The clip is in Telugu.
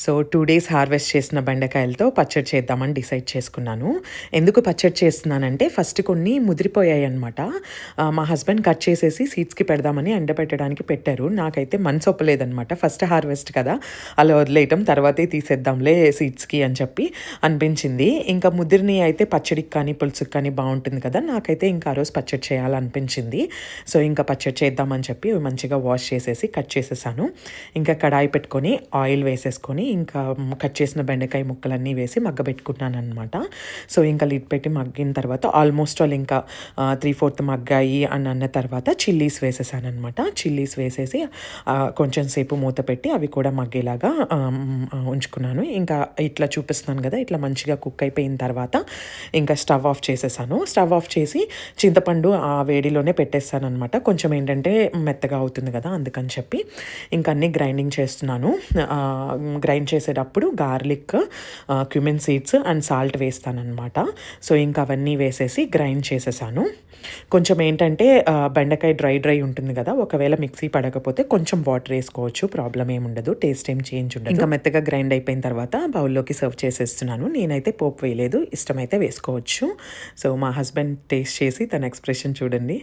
సో 2 డేస్ హార్వెస్ట్ చేసిన బెండకాయలతో పచ్చడి చేద్దామని డిసైడ్ చేసుకున్నాను. ఎందుకు పచ్చడి చేస్తున్నానంటే ఫస్ట్ కొన్ని ముదిరిపోయాయన్నమాట. మా హస్బెండ్ కట్ చేసేసి సీడ్స్‌కి పెడదామని ఎండబెట్టడానికి పెట్టారు. నాకైతే మనసు ఒప్పలేదన్నమాట. ఫస్ట్ హార్వెస్ట్ కదా! అలా వదిలేయటం తర్వాతే తీసేద్దాంలే సీడ్స్‌కి అని చెప్పి అనిపించింది. ఇంకా ముదిరినయి అయితే పచ్చడికి కానీ, పులుసుకి కానీ బావుంటుంది కదా! నాకైతే ఇంకా ఆ రోజు పచ్చడి చేయాలనిపించింది. సో ఇంకా పచ్చడి చేద్దామని చెప్పి మంచిగా వాష్ చేసేసి కట్ చేసేసాను. ఇంకా కడాయి పెట్టుకొని ఆయిల్ వేసేసుకొని ఇంకా కట్ చేసిన బెండకాయ ముక్కలన్నీ వేసి మగ్గబెట్టుకున్నానమాట. సో ఇంకా లిడ్ పెట్టి మగ్గిన తర్వాత ఆల్మోస్ట్ ఆల్ ఇంకా 3/4 మగ్గాయి అని అన్న తర్వాత చిల్లీస్ వేసేసానమాట. చిల్లీస్ వేసేసి కొంచెం సేపు మూత పెట్టి అవి కూడా మగ్గేలాగా ఉంచుకున్నాను. ఇంకా ఇట్లా చూపిస్తున్నాను కదా, ఇట్లా మంచిగా కుక్ అయిపోయిన తర్వాత ఇంకా స్టవ్ ఆఫ్ చేసేసాను. స్టవ్ ఆఫ్ చేసి చింతపండు ఆ వేడిలోనే పెట్టేస్తాను అనమాట. కొంచెం ఏంటంటే మెత్తగా అవుతుంది కదా, అందుకని చెప్పి ఇంకా అన్నీ గ్రైండింగ్ చేస్తున్నాను. గ్రైండ్ చేసేటప్పుడు garlic, cumin seeds and salt వేస్తానన్నమాట. సో ఇంకా అవన్నీ వేసేసి గ్రైండ్ చేసేసాను. కొంచెం ఏంటంటే బెండకాయ డ్రై ఉంటుంది కదా, ఒకవేళ మిక్సీ పడకపోతే కొంచెం వాటర్ వేసుకోవచ్చు, ప్రాబ్లం ఏమి ఉండదు, టేస్ట్ ఏం చేంజ్ ఉండదు. ఇంకా మెత్తగా గ్రైండ్ అయిపోయిన తర్వాత బౌల్లోకి సర్వ్ చేసేస్తున్నాను. నేనైతే పోపు వేయలేదు, ఇష్టమైతే వేసుకోవచ్చు. సో మా హస్బెండ్ టేస్ట్ చేసి తన ఎక్స్ప్రెషన్ చూడండి.